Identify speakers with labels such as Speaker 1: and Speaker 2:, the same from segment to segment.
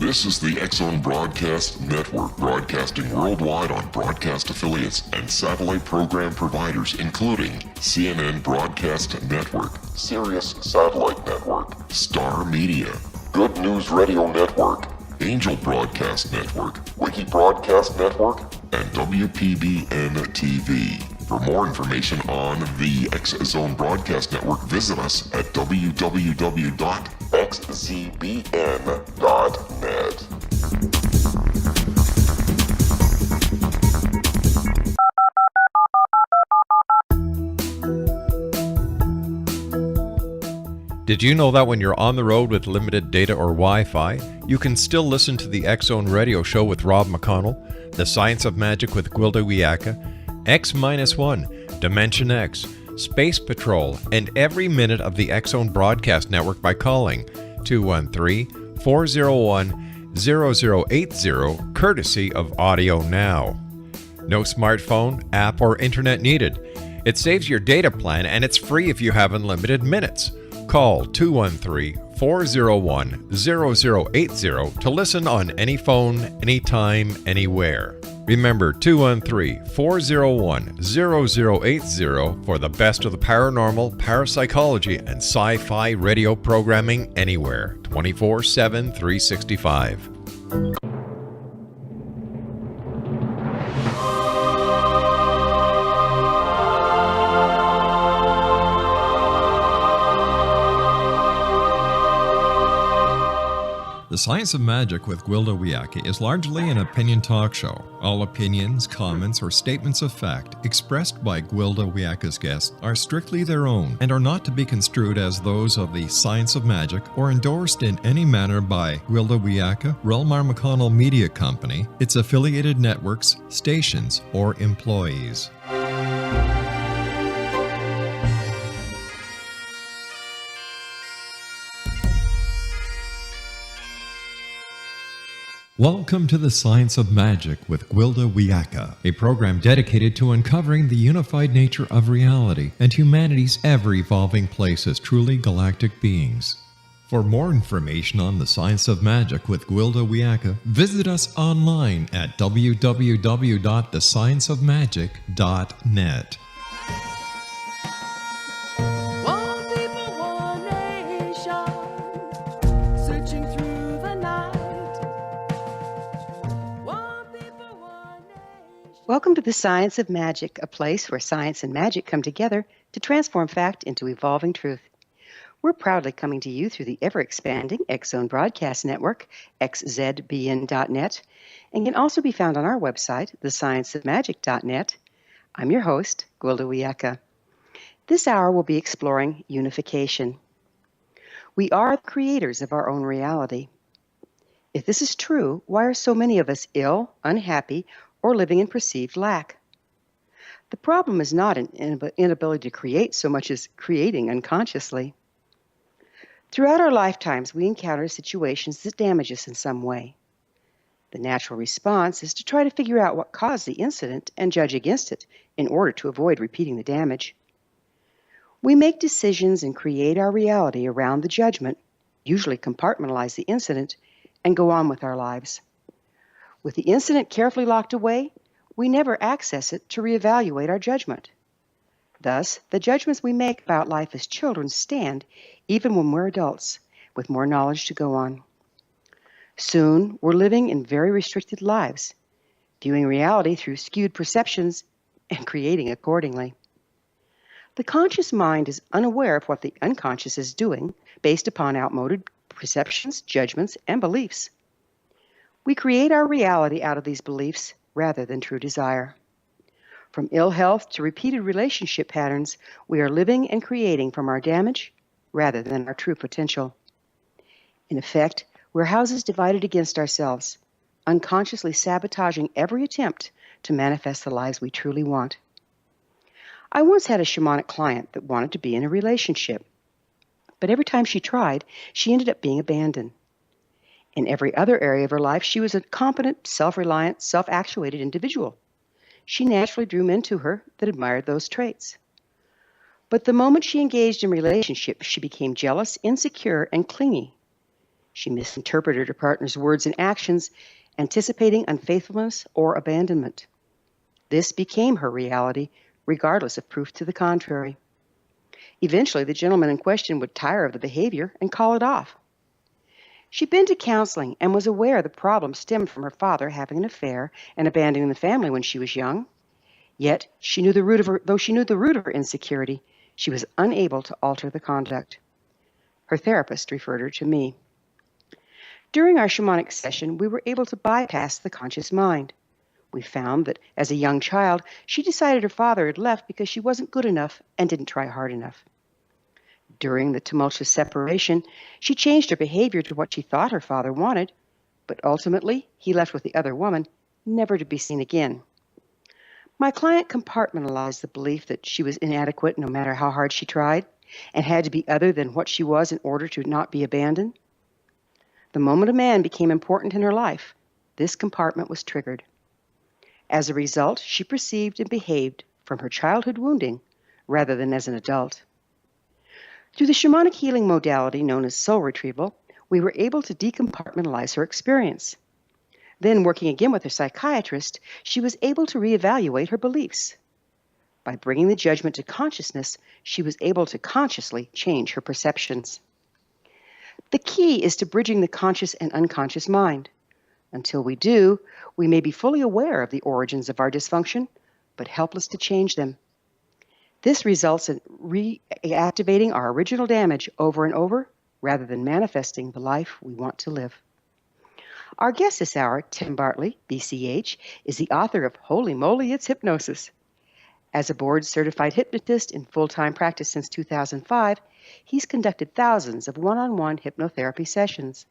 Speaker 1: This is the X-Zone Broadcast Network, broadcasting worldwide on broadcast affiliates and satellite program providers, including CNN Broadcast Network, Sirius Satellite Network, Star Media, Good News Radio Network, Angel Broadcast Network, Wiki Broadcast Network, and WPBN TV. For more information on the X-Zone Broadcast Network, visit us at www.xzbn.net.
Speaker 2: Did you know that when you're on the road with limited data or Wi-Fi, you can still listen to the X-Zone Radio Show with Rob McConnell, The Science of Magic with Gwilda Wiyaka, X-1, Dimension X, Space Patrol, and every minute of the X-Zone Broadcast Network by calling 213-401-0080, courtesy of Audio Now. No smartphone, app, or internet needed. It saves your data plan and it's free if you have unlimited minutes. Call 213-401-0080 to listen on any phone, anytime, anywhere. Remember 213-401-0080 for the best of the paranormal, parapsychology, and sci-fi radio programming anywhere, 24/7, 365. The Science of Magic with Gwilda Wiyaka is largely an opinion talk show. All opinions, comments, or statements of fact expressed by Gwilda Wiyaka's guests are strictly their own and are not to be construed as those of the Science of Magic or endorsed in any manner by Gwilda Wiyaka, Relmar McConnell Media Company, its affiliated networks, stations, or employees. Welcome to the Science of Magic with Gwilda Wiyaka, a program dedicated to uncovering the unified nature of reality and humanity's ever-evolving place as truly galactic beings. For more information on the Science of Magic with Gwilda Wiyaka, visit us online at www.thescienceofmagic.net.
Speaker 3: Welcome to the Science of Magic, a place where science and magic come together to transform fact into evolving truth. We're proudly coming to you through the ever-expanding X-Zone Broadcast Network, xzbn.net, and can also be found on our website, thescienceofmagic.net. I'm your host, Gwilda Wiyaka. This hour we'll be exploring unification. We are the creators of our own reality. If this is true, why are so many of us ill, unhappy, or living in perceived lack? The problem is not an inability to create so much as creating unconsciously. Throughout our lifetimes, we encounter situations that damage us in some way. The natural response is to try to figure out what caused the incident and judge against it in order to avoid repeating the damage. We make decisions and create our reality around the judgment, usually compartmentalize the incident, and go on with our lives. With the incident carefully locked away, we never access it to reevaluate our judgment. Thus, the judgments we make about life as children stand even when we're adults, with more knowledge to go on. Soon, we're living in very restricted lives, viewing reality through skewed perceptions and creating accordingly. The conscious mind is unaware of what the unconscious is doing based upon outmoded perceptions, judgments, and beliefs. We create our reality out of these beliefs rather than true desire. From ill health to repeated relationship patterns, we are living and creating from our damage rather than our true potential. In effect, we're houses divided against ourselves, unconsciously sabotaging every attempt to manifest the lives we truly want. I once had a shamanic client that wanted to be in a relationship, but every time she tried, she ended up being abandoned. In every other area of her life, she was a competent, self-reliant, self-actuated individual. She naturally drew men to her that admired those traits. But the moment she engaged in relationship, she became jealous, insecure, and clingy. She misinterpreted her partner's words and actions, anticipating unfaithfulness or abandonment. This became her reality, regardless of proof to the contrary. Eventually, the gentleman in question would tire of the behavior and call it off. She'd been to counseling and was aware the problem stemmed from her father having an affair and abandoning the family when she was young. Yet, though she knew the root of her insecurity, she was unable to alter the conduct. Her therapist referred her to me. During our shamanic session, we were able to bypass the conscious mind. We found that as a young child, she decided her father had left because she wasn't good enough and didn't try hard enough. During the tumultuous separation, she changed her behavior to what she thought her father wanted, but ultimately he left with the other woman, never to be seen again. My client compartmentalized the belief that she was inadequate no matter how hard she tried, and had to be other than what she was in order to not be abandoned. The moment a man became important in her life, this compartment was triggered. As a result, she perceived and behaved from her childhood wounding rather than as an adult. Through the shamanic healing modality known as soul retrieval, we were able to decompartmentalize her experience. Then, working again with her psychiatrist, she was able to reevaluate her beliefs. By bringing the judgment to consciousness, she was able to consciously change her perceptions. The key is to bridging the conscious and unconscious mind. Until we do, we may be fully aware of the origins of our dysfunction, but helpless to change them. This results in reactivating our original damage over and over, rather than manifesting the life we want to live. Our guest this hour, Tim Bartley, BCH, is the author of Holy Moly, It's Hypnosis. As a board-certified hypnotist in full-time practice since 2005, he's conducted thousands of one-on-one hypnotherapy sessions.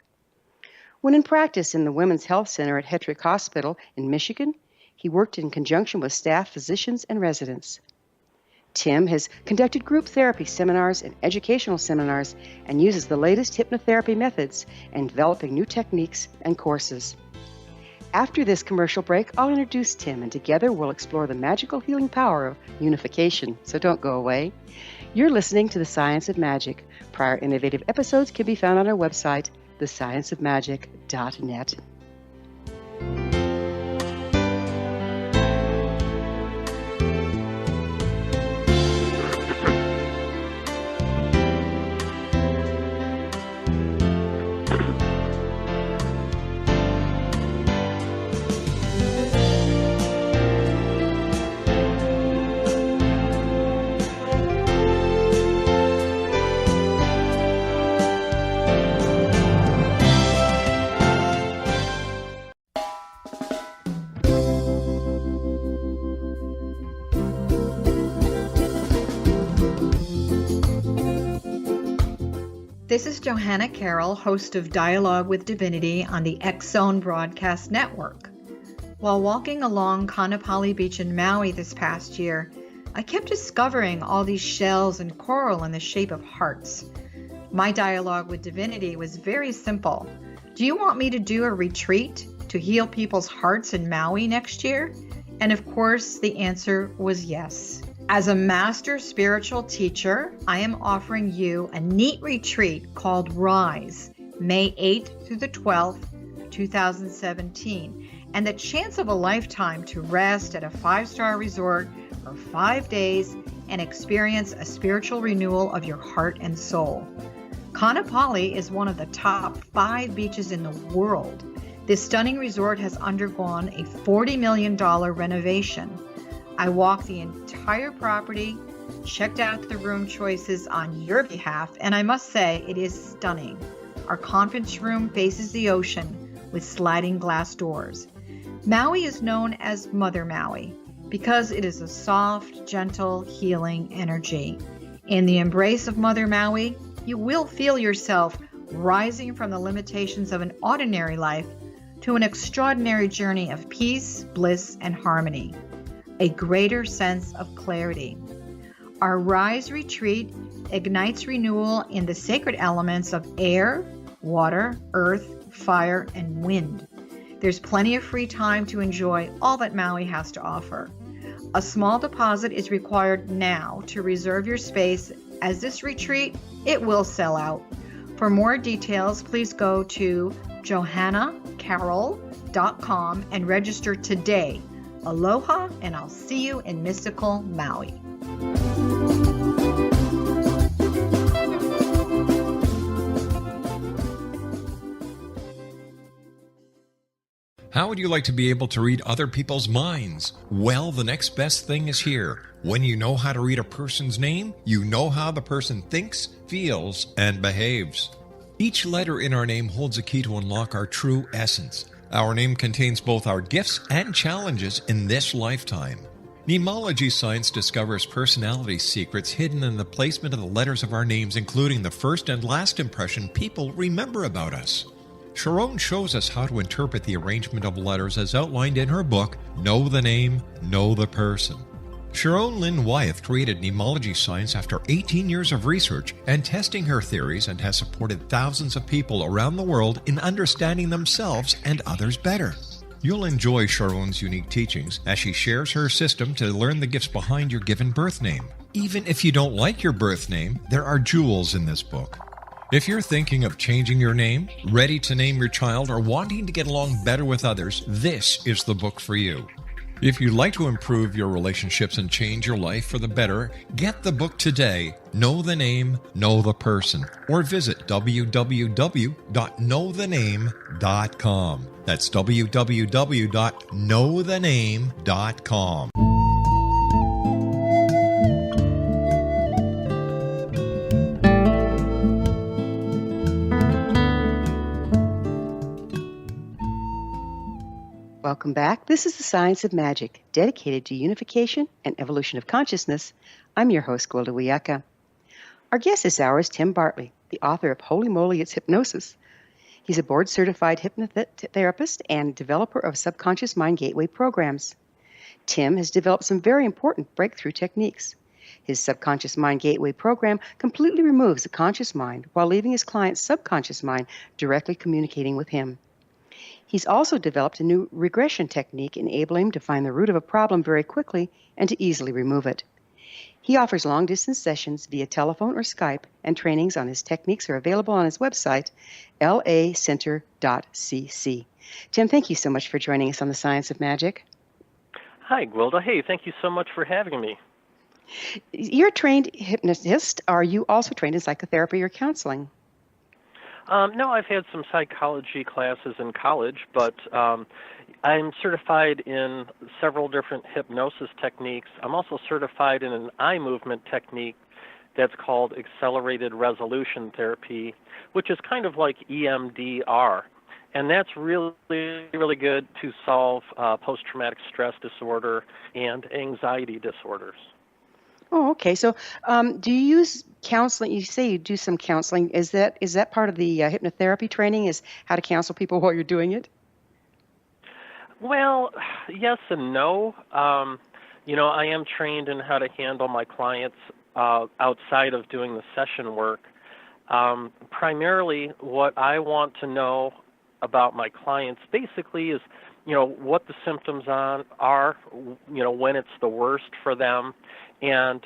Speaker 3: When in practice in the Women's Health Center at Hetrick Hospital in Michigan, he worked in conjunction with staff, physicians, and residents. Tim has conducted group therapy seminars and educational seminars and uses the latest hypnotherapy methods and developing new techniques and courses. After this commercial break, I'll introduce Tim, and together we'll explore the magical healing power of unification. So don't go away. You're listening to The Science of Magic. Prior innovative episodes can be found on our website, thescienceofmagic.net.
Speaker 4: This is Johanna Carroll, host of Dialogue with Divinity on the X-Zone Broadcast Network. While walking along Kaanapali Beach in Maui this past year, I kept discovering all these shells and coral in the shape of hearts. My dialogue with Divinity was very simple. Do you want me to do a retreat to heal people's hearts in Maui next year? And of course, the answer was yes. As a master spiritual teacher, I am offering you a neat retreat called Rise, May 8th through the 12th, 2017, and the chance of a lifetime to rest at a 5-star resort for 5 days and experience a spiritual renewal of your heart and soul. Kaanapali is one of the top 5 beaches in the world. This stunning resort has undergone a $40 million renovation. I walked the entire property, checked out the room choices on your behalf, and I must say it is stunning. Our conference room faces the ocean with sliding glass doors. Maui is known as Mother Maui because it is a soft, gentle, healing energy. In the embrace of Mother Maui, you will feel yourself rising from the limitations of an ordinary life to an extraordinary journey of peace, bliss, and harmony. A greater sense of clarity. Our Rise retreat ignites renewal in the sacred elements of air, water, earth, fire, and wind. There's plenty of free time to enjoy all that Maui has to offer. A small deposit is required now to reserve your space, as this retreat, it will sell out. For more details, please go to johannacarroll.com and register today. Aloha, and I'll see you in mystical Maui.
Speaker 2: How would you like to be able to read other people's minds? Well, the next best thing is here. When you know how to read a person's name, you know how the person thinks, feels, and behaves. Each letter in our name holds a key to unlock our true essence. Our name contains both our gifts and challenges in this lifetime. Mnemology science discovers personality secrets hidden in the placement of the letters of our names, including the first and last impression people remember about us. Sharon shows us how to interpret the arrangement of letters as outlined in her book, Know the Name, Know the Person. Sharon Lynn Wyeth created mnemology science after 18 years of research and testing her theories, and has supported thousands of people around the world in understanding themselves and others better. You'll enjoy Sharon's unique teachings as she shares her system to learn the gifts behind your given birth name. Even if you don't like your birth name, there are jewels in this book. If you're thinking of changing your name, ready to name your child, or wanting to get along better with others, this is the book for you. If you'd like to improve your relationships and change your life for the better, get the book today, Know the Name, Know the Person, or visit www.knowthename.com. That's www.knowthename.com.
Speaker 3: Welcome back. This is the Science of Magic, dedicated to unification and evolution of consciousness. I'm your host, Gwilda Wiyaka. Our guest this hour is Tim Bartley, the author of Holy Moly, It's Hypnosis. He's a board-certified hypnotherapist and developer of subconscious mind gateway programs. Tim has developed some very important breakthrough techniques. His subconscious mind gateway program completely removes the conscious mind while leaving his client's subconscious mind directly communicating with him. He's also developed a new regression technique enabling him to find the root of a problem very quickly and to easily remove it. He offers long-distance sessions via telephone or Skype, and trainings on his techniques are available on his website, lacenter.cc. Tim, thank you so much for joining us on the Science of Magic.
Speaker 5: Hi, Gwilda. Hey, thank you so much for having me.
Speaker 3: You're a trained hypnotist. Are you also trained in psychotherapy or counseling?
Speaker 5: No, I've had some psychology classes in college, but I'm certified in several different hypnosis techniques. I'm also certified in an eye movement technique that's called accelerated resolution therapy, which is kind of like EMDR. And that's really, really good to solve post-traumatic stress disorder and anxiety disorders.
Speaker 3: Oh, okay. So do you use counseling? You say you do some counseling. Is that part of the hypnotherapy training, is how to counsel people while you're doing it?
Speaker 5: Well, yes and no. I am trained in how to handle my clients outside of doing the session work. Primarily, what I want to know about my clients basically is, what the symptoms are, when it's the worst for them. And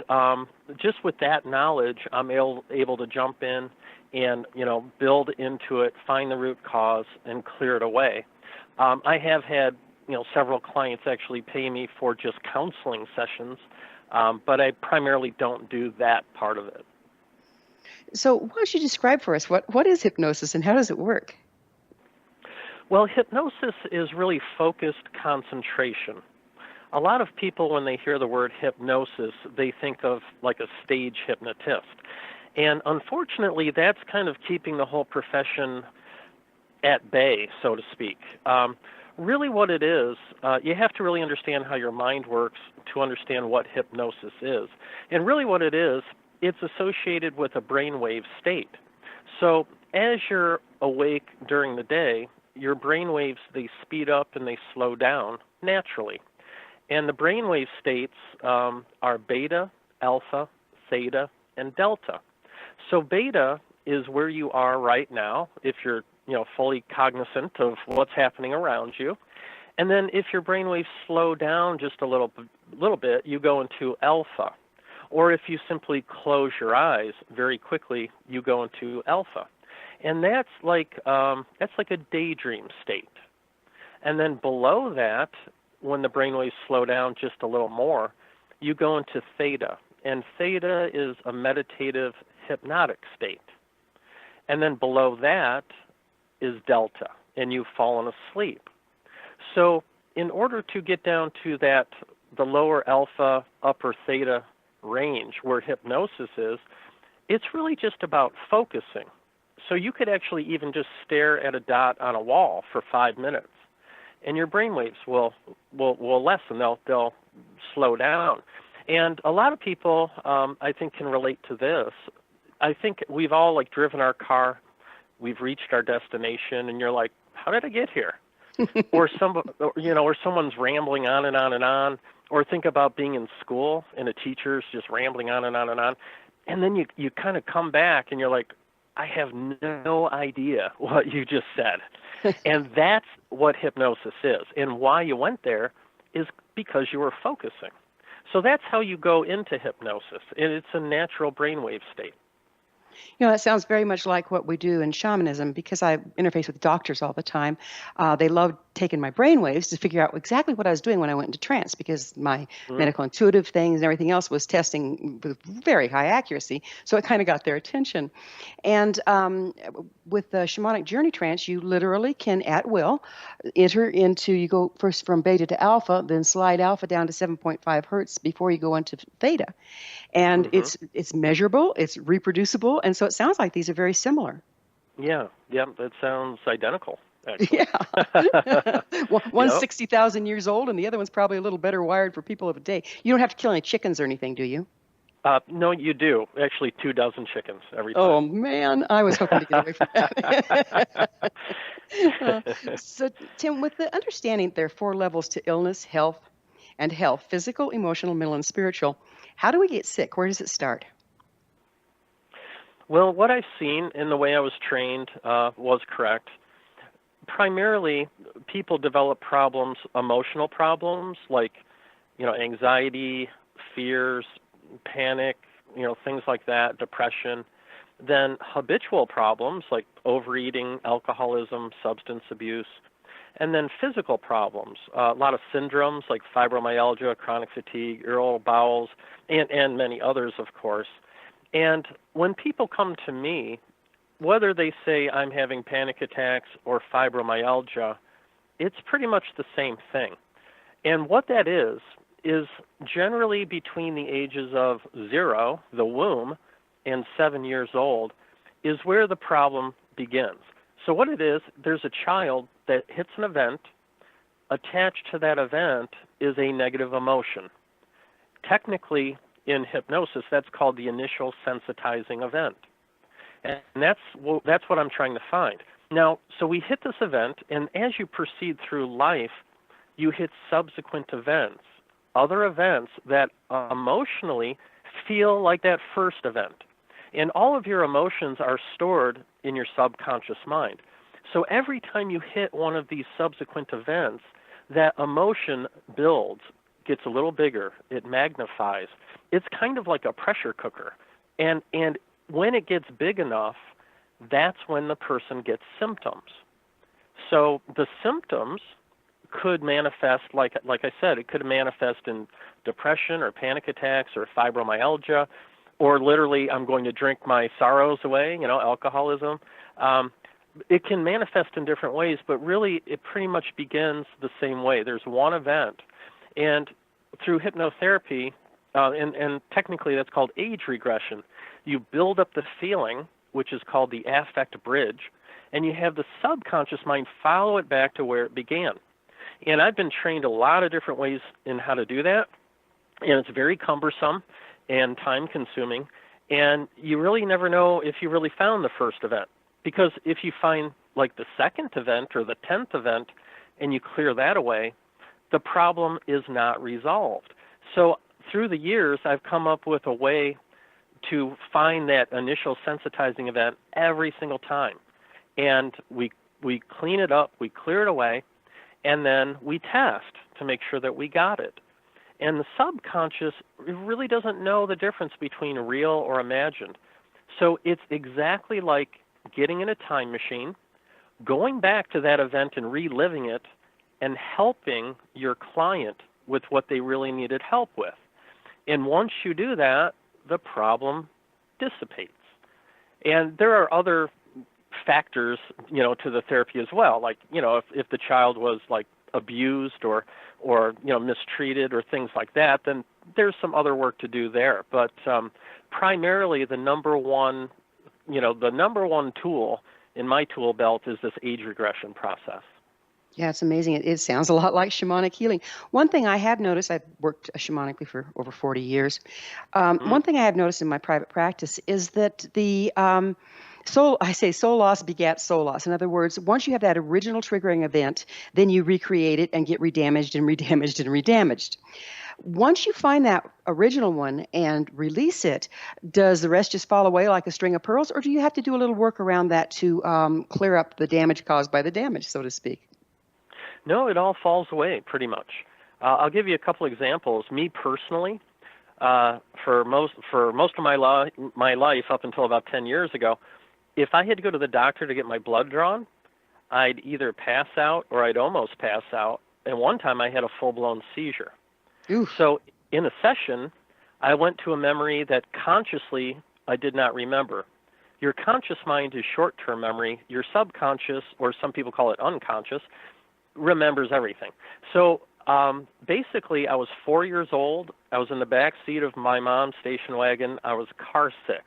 Speaker 5: just with that knowledge, I'm able to jump in and, build into it, find the root cause, and clear it away. I have had, several clients actually pay me for just counseling sessions, but I primarily don't do that part of it.
Speaker 3: So why don't you describe for us what is hypnosis and how does it work?
Speaker 5: Well, hypnosis is really focused concentration. A lot of people, when they hear the word hypnosis, they think of like a stage hypnotist. And unfortunately, that's kind of keeping the whole profession at bay, so to speak. Really what it is, you have to really understand how your mind works to understand what hypnosis is. And really what it is, it's associated with a brainwave state. So as you're awake during the day, your brainwaves, they speed up and they slow down naturally. And the brainwave states are beta, alpha, theta, and delta. So beta is where you are right now, if you're fully cognizant of what's happening around you. And then if your brainwaves slow down just a little bit, you go into alpha. Or if you simply close your eyes very quickly, you go into alpha. And that's like a daydream state. And then below that, when the brainwaves slow down just a little more, you go into theta. And theta is a meditative hypnotic state. And then below that is delta, and you've fallen asleep. So in order to get down to the lower alpha, upper theta range where hypnosis is, it's really just about focusing. So you could actually even just stare at a dot on a wall for 5 minutes, and your brainwaves will lessen. They'll slow down. And a lot of people, I think, can relate to this. I think we've all driven our car, we've reached our destination, and you're like, how did I get here? or someone's rambling on and on and on. Or think about being in school and a teacher's just rambling on and on and on. And then you kind of come back and you're like, I have no idea what you just said. And that's what hypnosis is. And why you went there is because you were focusing. So that's how you go into hypnosis. And it's a natural brainwave state.
Speaker 3: That sounds very much like what we do in shamanism, because I interface with doctors all the time. They love taking my brain waves to figure out exactly what I was doing when I went into trance, because my medical intuitive things and everything else was testing with very high accuracy. So it kind of got their attention. And with the shamanic journey trance, you literally can, at will, enter into, you go first from beta to alpha, then slide alpha down to 7.5 hertz before you go into theta. And it's measurable, it's reproducible, and so it sounds like these are very similar.
Speaker 5: Yeah, that sounds identical, actually.
Speaker 3: Yeah. One's 60,000 years old, and the other one's probably a little better wired for people of a day. You don't have to kill any chickens or anything, do you?
Speaker 5: No, you do. Actually, 24 chickens every time.
Speaker 3: Oh, man. I was hoping to get away from that. So, Tim, with the understanding there are 4 levels to illness, health, physical, emotional, mental, and spiritual, how do we get sick? Where does it start?
Speaker 5: Well, what I've seen in the way I was trained was correct. Primarily, people develop problems, emotional problems, like, anxiety, fears, panic, things like that, depression. Then habitual problems like overeating, alcoholism, substance abuse. And then physical problems, a lot of syndromes like fibromyalgia, chronic fatigue, irritable bowels, and many others, of course. And when people come to me, whether they say I'm having panic attacks or fibromyalgia, it's pretty much the same thing. And what that is generally between the ages of 0, the womb, and 7 years old, is where the problem begins. So what it is, there's a child that hits an event. Attached to that event is a negative emotion. Technically, in hypnosis, that's called the initial sensitizing event. And that's what I'm trying to find. Now, so we hit this event, and as you proceed through life, you hit subsequent events, other events that emotionally feel like that first event. And all of your emotions are stored in your subconscious mind. So every time you hit one of these subsequent events, that emotion builds, gets a little bigger, it magnifies. It's kind of like a pressure cooker. And when it gets big enough, that's when the person gets symptoms. So the symptoms could manifest, like I said, it could manifest in depression or panic attacks or fibromyalgia, or literally I'm going to drink my sorrows away, alcoholism. It can manifest in different ways, but really it pretty much begins the same way. There's one event, and through hypnotherapy, and technically that's called age regression, you build up the feeling, which is called the affect bridge, and you have the subconscious mind follow it back to where it began. And I've been trained a lot of different ways in how to do that, and it's very cumbersome and time-consuming, and you really never know if you really found the first event. Because if you find like the second event or the 10th event and you clear that away, the problem is not resolved. So through the years, I've come up with a way to find that initial sensitizing event every single time. And we clean it up, we clear it away, and then we test to make sure that we got it. And the subconscious really doesn't know the difference between real or imagined. So it's exactly like getting in a time machine, going back to that event and reliving it, and helping your client with what they really needed help with. And once you do that, the problem dissipates. And there are other factors, to the therapy as well. Like, if the child was like abused or mistreated or things like that, then there's some other work to do there. But primarily the number one tool in my tool belt is this age regression process.
Speaker 3: Yeah, it's amazing. It sounds a lot like shamanic healing. One thing I have noticed, I've worked shamanically for over 40 years. One thing I have noticed in my private practice is that the soul loss begets soul loss. In other words, once you have that original triggering event, then you recreate it and get redamaged and redamaged and redamaged. Once you find that original one and release it, does the rest just fall away like a string of pearls, or do you have to do a little work around that to clear up the damage caused by the damage, so to speak?
Speaker 5: No, it all falls away pretty much. I'll give you a couple examples. Me personally, for most of my life up until about 10 years ago, if I had to go to the doctor to get my blood drawn, I'd either pass out or I'd almost pass out. And one time I had a full-blown seizure.
Speaker 3: Oof.
Speaker 5: So in a session, I went to a memory that consciously I did not remember. Your conscious mind is short-term memory. Your subconscious, or some people call it unconscious, remembers everything. So basically, I was 4 years old. I was in the back seat of my mom's station wagon. I was car sick.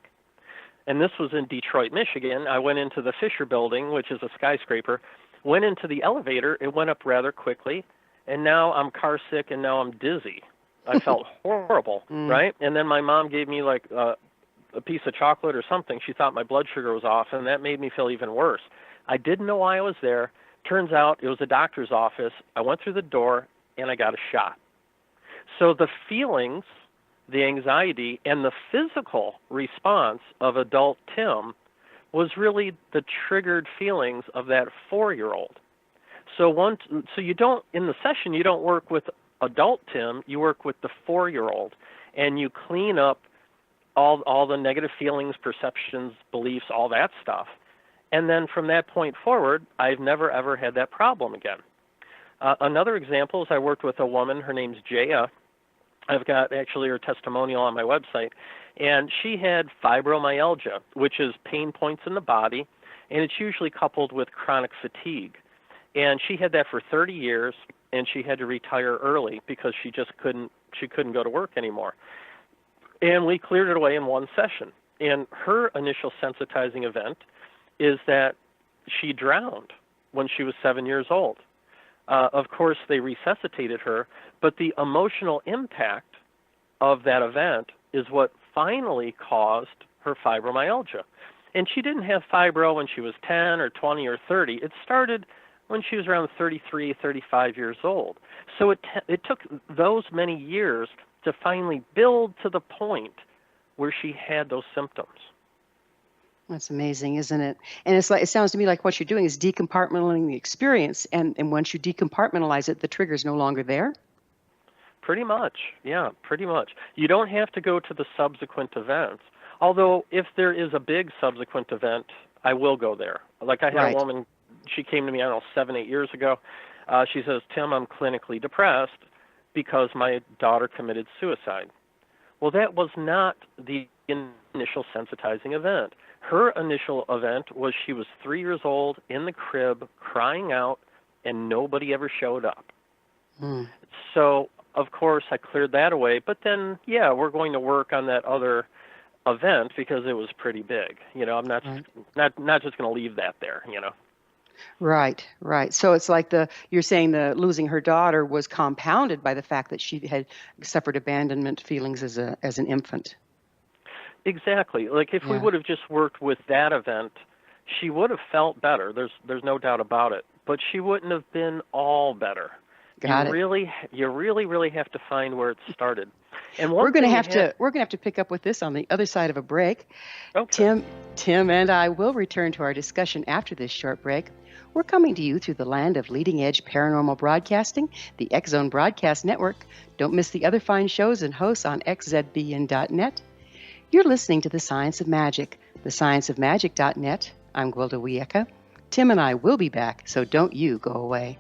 Speaker 5: And this was in Detroit, Michigan. I went into the Fisher Building, which is a skyscraper, went into the elevator. It went up rather quickly. And now I'm car sick, and now I'm dizzy. I felt horrible, right? And then my mom gave me like a piece of chocolate or something. She thought my blood sugar was off, and that made me feel even worse. I didn't know why I was there. Turns out it was a doctor's office. I went through the door, and I got a shot. So the feelings, the anxiety, and the physical response of adult Tim was really the triggered feelings of that 4-year-old. So you don't, in the session, you don't work with adult Tim, you work with the 4-year-old, and you clean up all the negative feelings, perceptions, beliefs, all that stuff. And then from that point forward, I've never, ever had that problem again. Another example is I worked with a woman, her name's Jaya. I've got actually her testimonial on my website. And she had fibromyalgia, which is pain points in the body, and it's usually coupled with chronic fatigue. And she had that for 30 years, and she had to retire early because she couldn't go to work anymore. And we cleared it away in one session. And her initial sensitizing event is that she drowned when she was 7 years old. Of course, they resuscitated her, but the emotional impact of that event is what finally caused her fibromyalgia. And she didn't have fibro when she was 10 or 20 or 30. It started when she was around 33, 35 years old. So it took those many years to finally build to the point where she had those symptoms.
Speaker 3: That's amazing, isn't it? And it sounds to me like what you're doing is decompartmentalizing the experience, and once you decompartmentalize it, the trigger's no longer there?
Speaker 5: Pretty much, yeah, pretty much. You don't have to go to the subsequent events. Although if there is a big subsequent event, I will go there. Like I had a woman, she came to me, 7, 8 years ago. She says, Tim, I'm clinically depressed because my daughter committed suicide. Well, that was not the initial sensitizing event. Her initial event was she was 3 years old in the crib crying out, and nobody ever showed up. So, of course, I cleared that away. But then, yeah, we're going to work on that other event because it was pretty big. I'm not just going to leave that there.
Speaker 3: Right. So it's like you're saying the losing her daughter was compounded by the fact that she had suffered abandonment feelings as an infant.
Speaker 5: Exactly. Like if we would have just worked with that event, she would have felt better. There's no doubt about it. But she wouldn't have been all better. You really have to find where it started. And we're going to have
Speaker 3: to pick up with this on the other side of a break.
Speaker 5: Okay.
Speaker 3: Tim and I will return to our discussion after this short break. We're coming to you through the land of leading-edge paranormal broadcasting, the X-Zone Broadcast Network. Don't miss the other fine shows and hosts on xzbn.net. You're listening to The Science of Magic, thescienceofmagic.net, I'm Gwilda Wiyaka. Tim and I will be back, so don't you go away.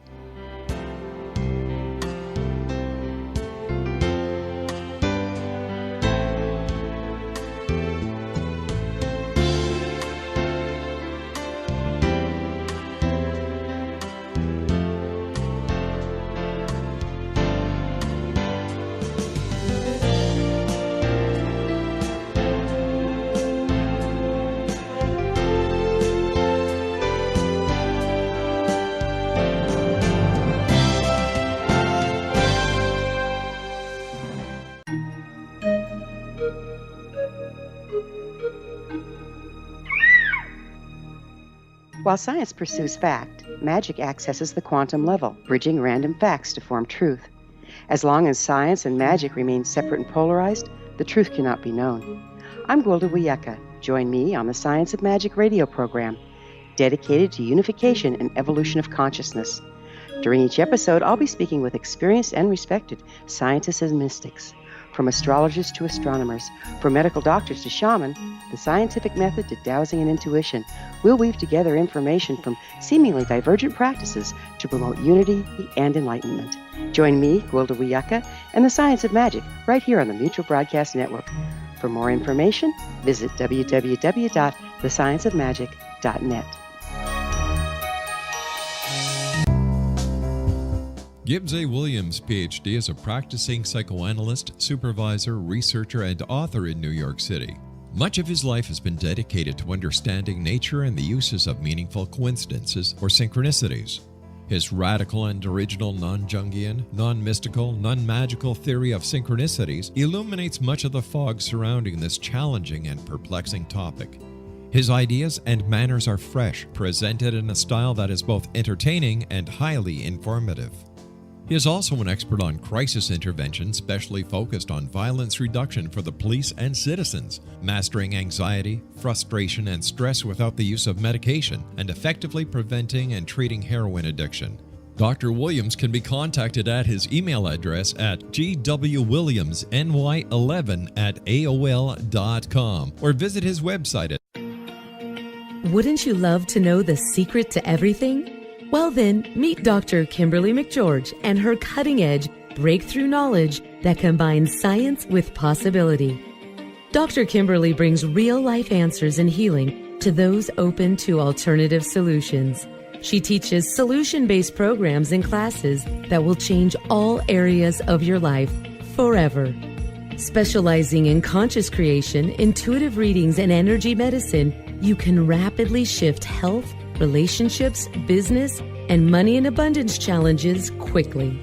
Speaker 3: While science pursues fact, magic accesses the quantum level, bridging random facts to form truth. As long as science and magic remain separate and polarized, the truth cannot be known. I'm Gwilda Wiyaka. Join me on the Science of Magic radio program, dedicated to unification and evolution of consciousness. During each episode, I'll be speaking with experienced and respected scientists and mystics. From astrologers to astronomers, from medical doctors to shaman, the scientific method to dowsing and intuition, we'll weave together information from seemingly divergent practices to promote unity and enlightenment. Join me, Gwilda Wiyaka, and the Science of Magic right here on the Mutual Broadcast Network. For more information, visit www.thescienceofmagic.net.
Speaker 2: Gibbs A. Williams, Ph.D., is a practicing psychoanalyst, supervisor, researcher, and author in New York City. Much of his life has been dedicated to understanding nature and the uses of meaningful coincidences or synchronicities. His radical and original non-Jungian, non-mystical, non-magical theory of synchronicities illuminates much of the fog surrounding this challenging and perplexing topic. His ideas and manners are fresh, presented in a style that is both entertaining and highly informative. He is also an expert on crisis intervention, specially focused on violence reduction for the police and citizens, mastering anxiety, frustration, and stress without the use of medication, and effectively preventing and treating heroin addiction. Dr. Williams can be contacted at his email address at gwwilliamsny11@aol.com or visit his website at.
Speaker 6: Wouldn't you love to know the secret to everything? Well then, meet Dr. Kimberly McGeorge and her cutting-edge breakthrough knowledge that combines science with possibility. Dr. Kimberly brings real-life answers and healing to those open to alternative solutions. She teaches solution-based programs and classes that will change all areas of your life forever. Specializing in conscious creation, intuitive readings, and energy medicine, you can rapidly shift health, relationships, business, and money and abundance challenges quickly.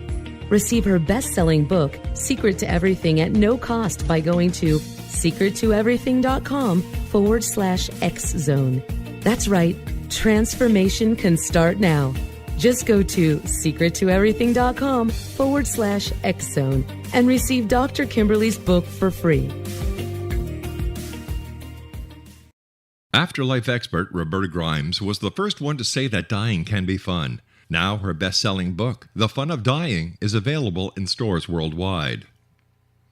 Speaker 6: Receive her best-selling book, Secret to Everything, at no cost by going to secrettoeverything.com/X-Zone. That's right, transformation can start now. Just go to secrettoeverything.com/X-Zone and receive Dr. Kimberly's book for free.
Speaker 2: Afterlife expert Roberta Grimes was the first one to say that dying can be fun. Now her best-selling book, The Fun of Dying, is available in stores worldwide.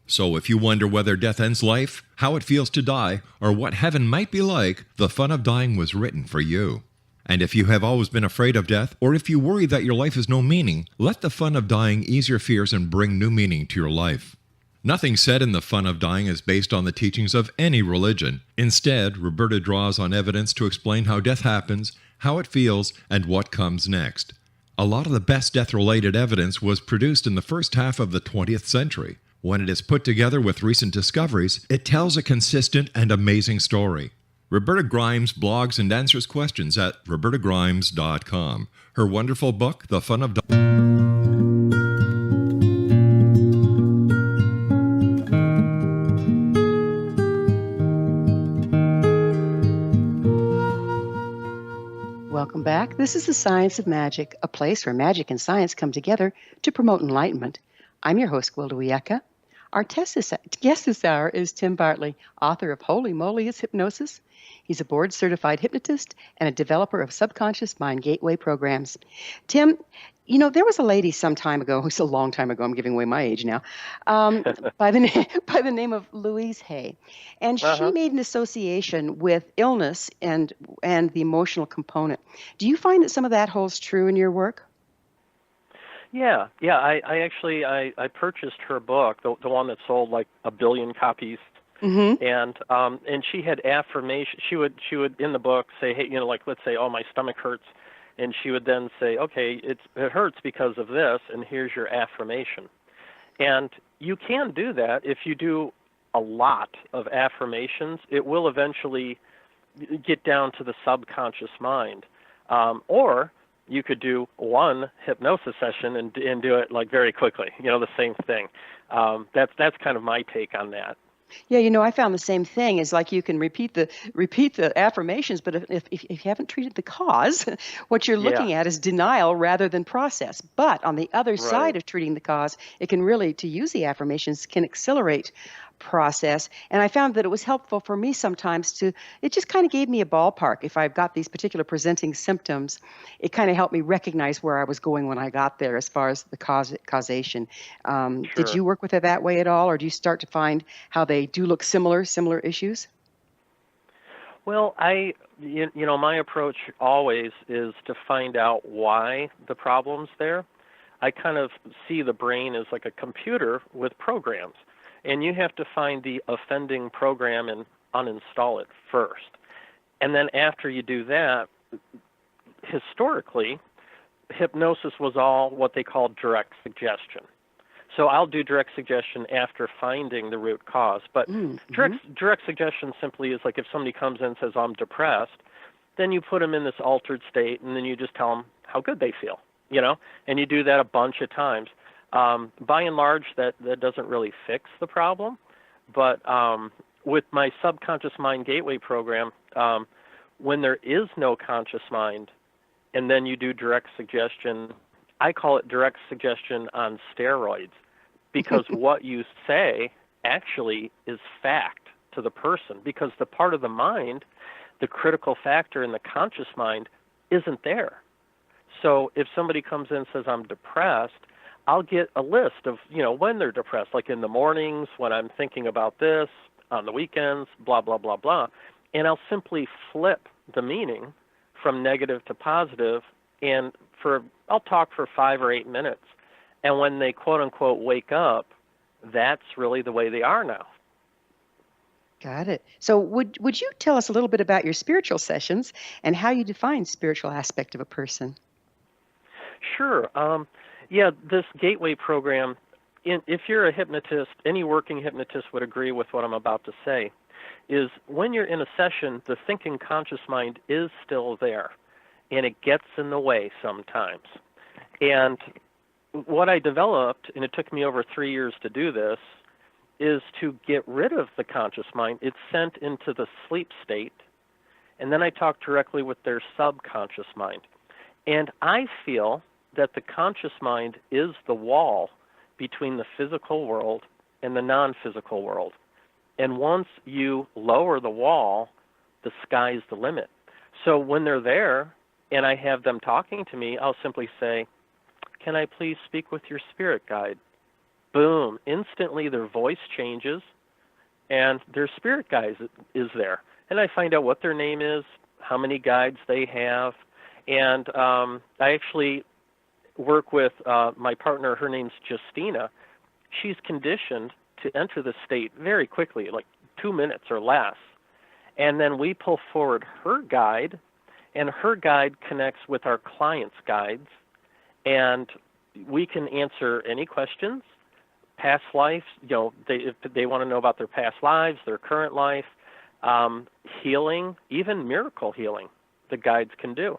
Speaker 2: So if you wonder whether death ends life, how it feels to die, or what heaven might be like, The Fun of Dying was written for you. And if you have always been afraid of death, or if you worry that your life has no meaning, let The Fun of Dying ease your fears and bring new meaning to your life. Nothing said in The Fun of Dying is based on the teachings of any religion. Instead, Roberta draws on evidence to explain how death happens, how it feels, and what comes next. A lot of the best death-related evidence was produced in the first half of the 20th century. When it is put together with recent discoveries, it tells a consistent and amazing story. Roberta Grimes blogs and answers questions at robertagrimes.com. Her wonderful book, The Fun of Dying.
Speaker 3: Welcome back. This is the Science of Magic, a place where magic and science come together to promote enlightenment. I'm your host, Gwilda Wiyaka. Our guest this hour is Tim Bartley, author of Holy Moly It's Hypnosis. He's a board-certified hypnotist and a developer of subconscious mind gateway programs. Tim, there was a lady some time ago, who's a long time ago, I'm giving away my age now, by the name of Louise Hay. And she made an association with illness and the emotional component. Do you find that some of that holds true in your work?
Speaker 5: Yeah. I actually purchased her book, the one that sold like 1 billion copies.
Speaker 3: Mm-hmm.
Speaker 5: And she had affirmation. She would in the book say, hey, like let's say, oh, my stomach hurts, and she would then say, okay, it hurts because of this, and here's your affirmation. And you can do that if you do a lot of affirmations. It will eventually get down to the subconscious mind, or you could do one hypnosis session and do it like very quickly. The same thing. That's kind of my take on that.
Speaker 3: Yeah, I found the same thing. It's like you can repeat the affirmations, but if you haven't treated the cause, what you're looking at is denial rather than process. But on the other side of treating the cause, it can really, to use the affirmations, can accelerate process. And I found that it was helpful for me sometimes it just kind of gave me a ballpark. If I've got these particular presenting symptoms, it kind of helped me recognize where I was going when I got there as far as the causation. Did you work with it that way at all, or do you start to find how they do look similar issues?
Speaker 5: Well, my approach always is to find out why the problem's there. I kind of see the brain as like a computer with programs. And you have to find the offending program and uninstall it first. And then after you do that, historically, hypnosis was all what they call direct suggestion. So I'll do direct suggestion after finding the root cause. But direct suggestion simply is like if somebody comes in and says, I'm depressed, then you put them in this altered state, and then you just tell them how good they feel, and you do that a bunch of times. By and large, that doesn't really fix the problem, but with my subconscious mind gateway program, when there is no conscious mind, and then you do direct suggestion, I call it direct suggestion on steroids, because what you say actually is fact to the person, because the part of the mind, the critical factor in the conscious mind, isn't there. So if somebody comes in and says, I'm depressed, I'll get a list of, when they're depressed, like in the mornings, when I'm thinking about this, on the weekends, blah, blah, blah, blah. And I'll simply flip the meaning from negative to positive, and I'll talk for 5 or 8 minutes. And when they, quote unquote, wake up, that's really the way they are now.
Speaker 3: Got it. So would you tell us a little bit about your spiritual sessions and how you define spiritual aspect of a person?
Speaker 5: Sure. This gateway program, if you're a hypnotist, any working hypnotist would agree with what I'm about to say, is when you're in a session, the thinking conscious mind is still there, and it gets in the way sometimes. And what I developed, and it took me over 3 years to do this, is to get rid of the conscious mind. It's sent into the sleep state, and then I talk directly with their subconscious mind. And I feel that the conscious mind is the wall between the physical world and the non-physical world. And once you lower the wall, the sky's the limit. So when they're there and I have them talking to me, I'll simply say, can I please speak with your spirit guide? Boom. Instantly their voice changes and their spirit guide is there. And I find out what their name is, how many guides they have. And I actually work with my partner. Her name's Justina. She's conditioned to enter the state very quickly, like 2 minutes or less. And then we pull forward her guide, and her guide connects with our client's guides. And we can answer any questions, past lives, if they want to know about their past lives, their current life, healing, even miracle healing, the guides can do.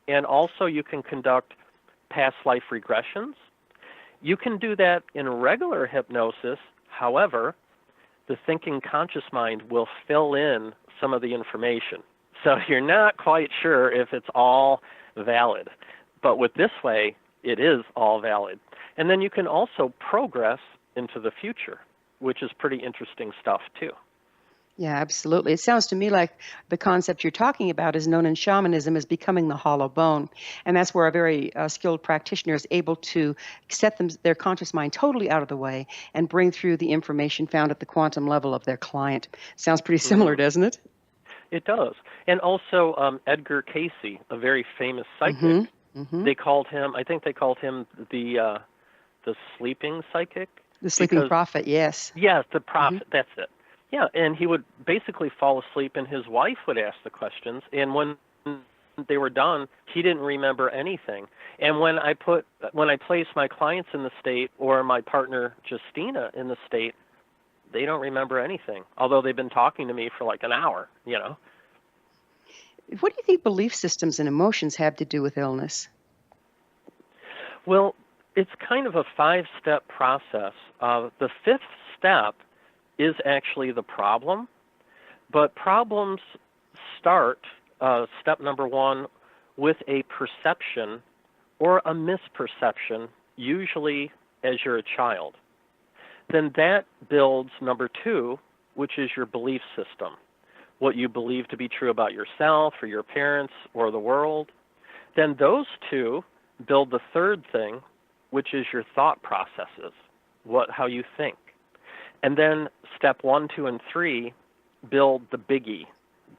Speaker 5: And also you can conduct past life regressions. You can do that in regular hypnosis. However, the thinking conscious mind will fill in some of the information. So you're not quite sure if it's all valid. But with this way, it is all valid. And then you can also progress into the future. which is pretty interesting stuff too.
Speaker 3: Yeah, absolutely. It sounds to me like the concept you're talking about is known in shamanism as becoming the hollow bone. And that's where a very skilled practitioner is able to set their conscious mind totally out of the way and bring through the information found at the quantum level of their client. Sounds pretty similar, doesn't it?
Speaker 5: It does. And also Edgar Cayce, a very famous psychic, they called him, I think they called him the sleeping psychic.
Speaker 3: The sleeping prophet, yes.
Speaker 5: Yes, the prophet, that's it. Yeah, and he would basically fall asleep, and his wife would ask the questions, and when they were done, he didn't remember anything. And when I place my clients in the state, or my partner Justina in the state, they don't remember anything, although they've been talking to me for like an hour, you know.
Speaker 3: What do you think belief systems and emotions have to do with illness?
Speaker 5: Well, it's kind of a 5-step process. The 5th step is actually the problem, but problems start, step number 1, with a perception or a misperception, usually as you're a child. Then that builds number 2, which is your belief system, what you believe to be true about yourself or your parents or the world. Then those 2 build the 3rd thing, which is your thought processes, how you think. And then step 1, 2, and 3 build the biggie,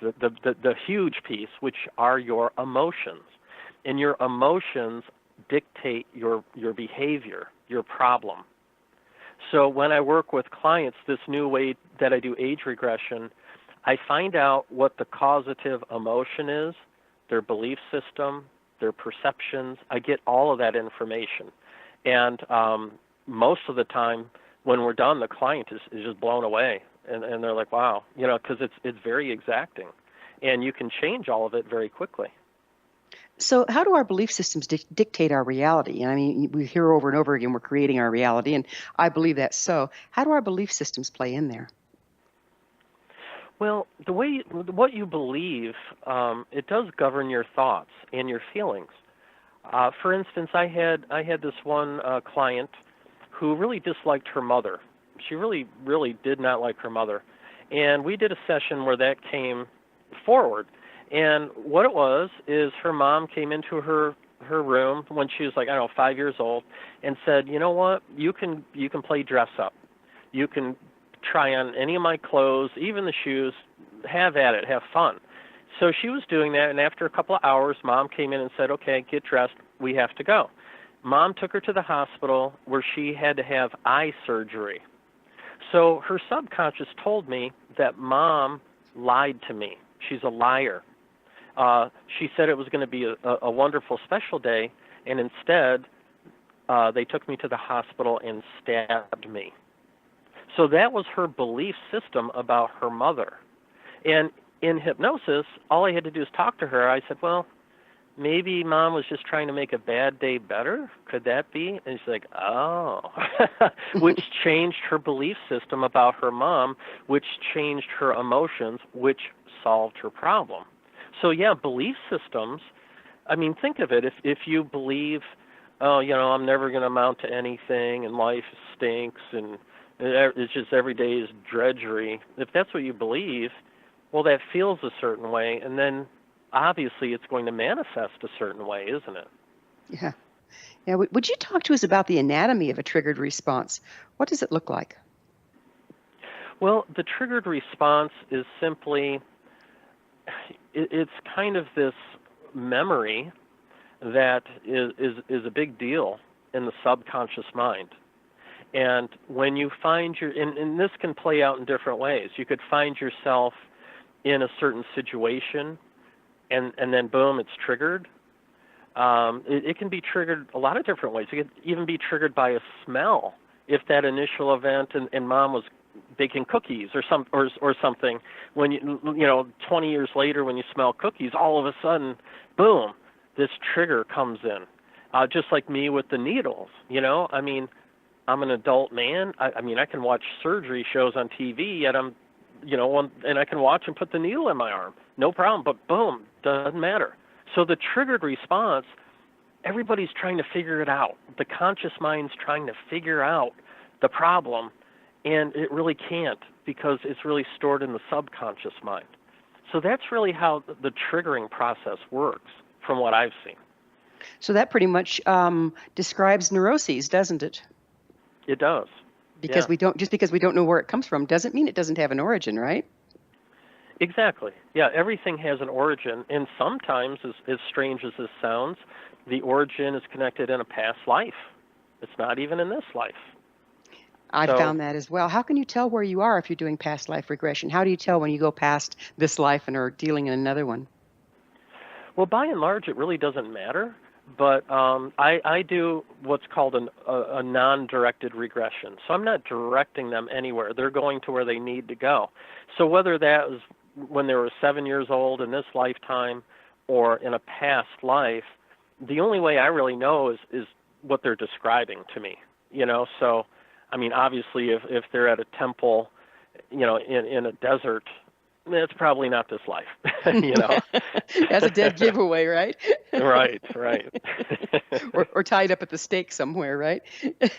Speaker 5: the huge piece, which are your emotions. And your emotions dictate your behavior, your problem. So when I work with clients, this new way that I do age regression, I find out what the causative emotion is, their belief system, their perceptions. I get all of that information. And most of the time, when we're done, the client is just blown away, and they're like, wow, you know, because it's very exacting, and you can change all of it very quickly.
Speaker 3: So how do our belief systems dictate our reality? And I mean, we hear over and over again, we're creating our reality, and I believe that's so. How do our belief systems play in there?
Speaker 5: Well, what you believe, it does govern your thoughts and your feelings. For instance, I had this one client who really disliked her mother. She really, really did not like her mother. And we did a session where that came forward. And what it was is her mom came into her room when she was like, I don't know, 5 years old, and said, you know what, you can play dress up. You can try on any of my clothes, even the shoes, have at it, have fun. So she was doing that, and after a couple of hours, Mom came in and said, okay, get dressed, we have to go. Mom took her to the hospital where she had to have eye surgery. So her subconscious told me that Mom lied to me. She's a liar. She said it was going to be a wonderful special day, and instead they took me to the hospital and stabbed me. So that was her belief system about her mother. And in hypnosis, all I had to do is talk to her. I said, well, maybe Mom was just trying to make a bad day better. Could that be? And she's like, oh, which changed her belief system about her mom, which changed her emotions, which solved her problem. So, yeah, belief systems, I mean, think of it. If you believe, oh, you know, I'm never going to amount to anything and life stinks and it's just every day is drudgery. If that's what you believe, well, that feels a certain way, and then obviously it's going to manifest a certain way, isn't it?
Speaker 3: Yeah. Yeah. Would you talk to us about the anatomy of a triggered response? What does it look like?
Speaker 5: Well, the triggered response is simply, it's kind of this memory that is a big deal in the subconscious mind. And when you find and this can play out in different ways. You could find yourself in a certain situation, and then boom, it's triggered. It can be triggered a lot of different ways. It could even be triggered by a smell. If that initial event and Mom was baking cookies or something, when you know 20 years later when you smell cookies, all of a sudden, boom, this trigger comes in. Just like me with the needles, you know. I mean, I'm an adult man. I mean, I can watch surgery shows on TV, yet I'm, you know, and I can watch and put the needle in my arm. No problem, but boom, doesn't matter. So the triggered response, everybody's trying to figure it out. The conscious mind's trying to figure out the problem, And it really can't, because it's really stored in the subconscious mind. So that's really how the triggering process works, from what I've seen.
Speaker 3: So that pretty much describes neuroses, doesn't it?
Speaker 5: It does.
Speaker 3: Because because we don't know where it comes from doesn't mean it doesn't have an origin, right?
Speaker 5: Exactly. Yeah, everything has an origin, and sometimes, as strange as this sounds, the origin is connected in a past life. It's not even in this life.
Speaker 3: I found that as well. How can you tell where you are if you're doing past life regression? How do you tell when you go past this life and are dealing in another one?
Speaker 5: Well, by and large, it really doesn't matter. But I do what's called a non-directed regression. So I'm not directing them anywhere. They're going to where they need to go. So whether that was when they were 7 years old in this lifetime or in a past life, the only way I really know is what they're describing to me. So, I mean, obviously, if they're at a temple, in a desert, it's probably not this life,
Speaker 3: That's a dead giveaway, right?
Speaker 5: Right.
Speaker 3: or tied up at the stake somewhere, right?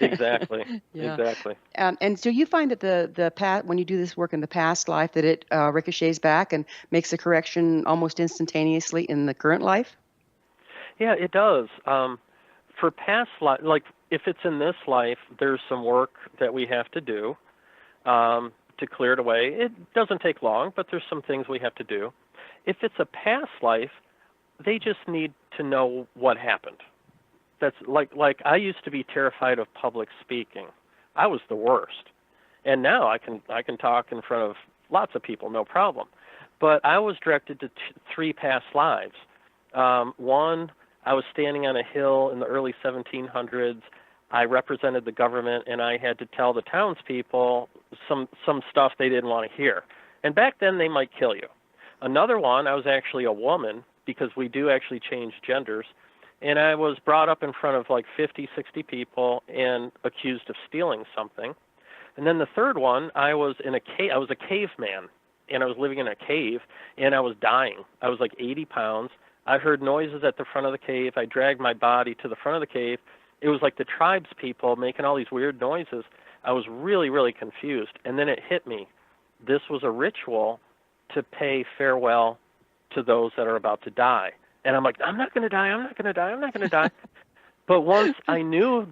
Speaker 5: Exactly.
Speaker 3: Yeah.
Speaker 5: Exactly.
Speaker 3: And so you find that the past, when you do this work in the past life, that it ricochets back and makes a correction almost instantaneously in the current life?
Speaker 5: Yeah, it does. For past life, like if it's in this life, there's some work that we have to do to clear it away. It doesn't take long, but there's some things we have to do. If it's a past life, they just need to know what happened. That's like I used to be terrified of public speaking. I was the worst. And now I can talk in front of lots of people, no problem. But I was directed to 3 past lives. One, I was standing on a hill in the early 1700s. I represented the government, and I had to tell the townspeople some stuff they didn't want to hear. And back then, they might kill you. Another one, I was actually a woman, because we do actually change genders, and I was brought up in front of like 50, 60 people and accused of stealing something. And then the third one, I was in a cave. I was a caveman, and I was living in a cave, and I was dying. I was like 80 pounds. I heard noises at the front of the cave. I dragged my body to the front of the cave. It was like the tribes people making all these weird noises. I was really, really confused. And then it hit me. This was a ritual to pay farewell to those that are about to die. And I'm like, I'm not going to die. I'm not going to die. I'm not going to die. But once I saw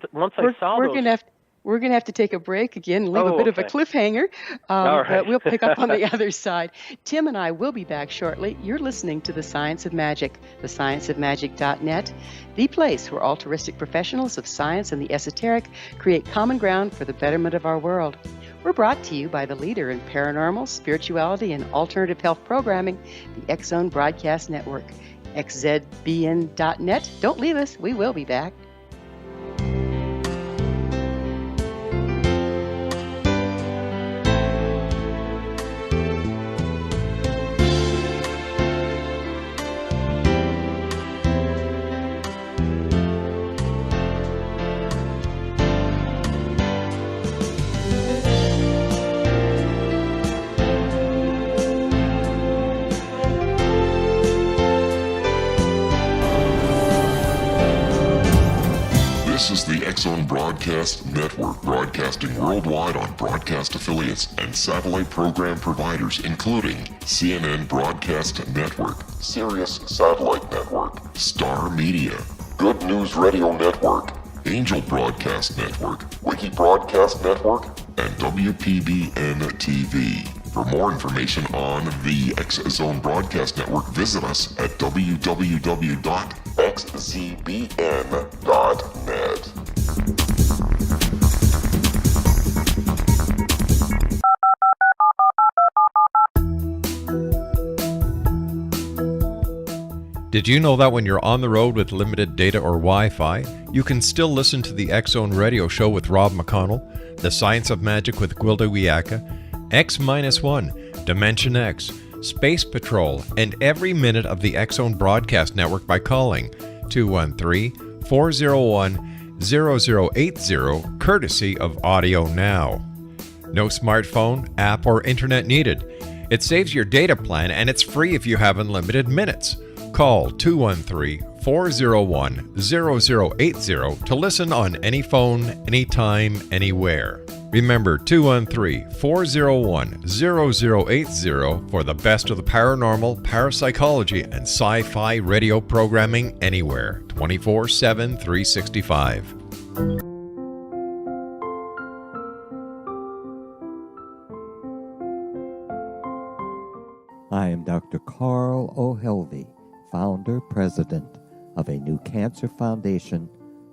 Speaker 5: those...
Speaker 3: We're going to have to take a break again, leave a bit of a cliffhanger, but we'll pick up on the other side. Tim and I will be back shortly. You're listening to The Science of Magic, thescienceofmagic.net, the place where altruistic professionals of science and the esoteric create common ground for the betterment of our world. We're brought to you by the leader in paranormal, spirituality, and alternative health programming, the X Zone Broadcast Network, xzbn.net. Don't leave us. We will be back.
Speaker 1: This is the X Zone Broadcast Network, broadcasting worldwide on broadcast affiliates and satellite program providers, including CNN Broadcast Network, Sirius Satellite Network, Star Media, Good News Radio Network, Angel Broadcast Network, Wiki Broadcast Network, and WPBN TV. For more information on the X Zone Broadcast Network, visit us at www.xzbn.net.
Speaker 2: Did you know that when you're on the road with limited data or Wi-Fi, you can still listen to the X Zone Radio Show with Rob McConnell, The Science of Magic with Gwilda Wiyaka, X-1, Dimension X, Space Patrol, and every minute of the X Zone Broadcast Network by calling 213-401-0080, courtesy of Audio Now. No smartphone, app, or internet needed. It saves your data plan, and it's free if you have unlimited minutes. Call 213 213-401-0080 to listen on any phone, anytime, anywhere. Remember 213-401-0080 for the best of the paranormal, parapsychology, and sci-fi radio programming anywhere, 24/7, 365.
Speaker 7: I am Dr. Carl O'Helvey, founder, president of a new cancer foundation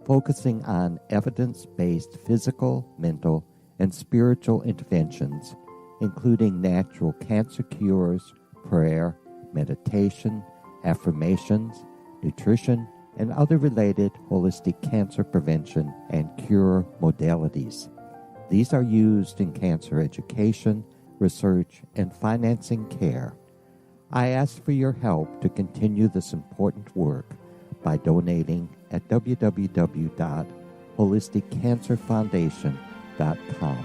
Speaker 7: focusing on evidence-based physical, mental, and spiritual interventions, including natural cancer cures, prayer, meditation, affirmations, nutrition, and other related holistic cancer prevention and cure modalities. These are used in cancer education, research, and financing care. I ask for your help to continue this important work by donating at www.holisticcancerfoundation.com.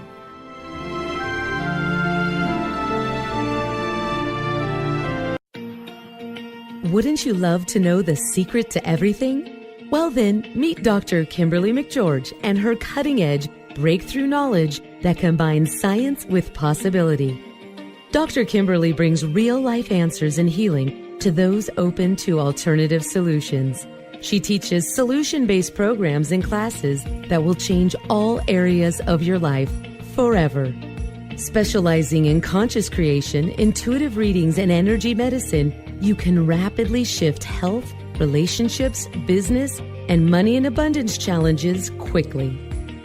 Speaker 6: Wouldn't you love to know the secret to everything? Well then, meet Dr. Kimberly McGeorge and her cutting-edge breakthrough knowledge that combines science with possibility. Dr. Kimberly brings real-life answers and healing to those open to alternative solutions. She teaches solution-based programs and classes that will change all areas of your life forever. Specializing in conscious creation, intuitive readings, and energy medicine, you can rapidly shift health, relationships, business, and money in abundance challenges quickly.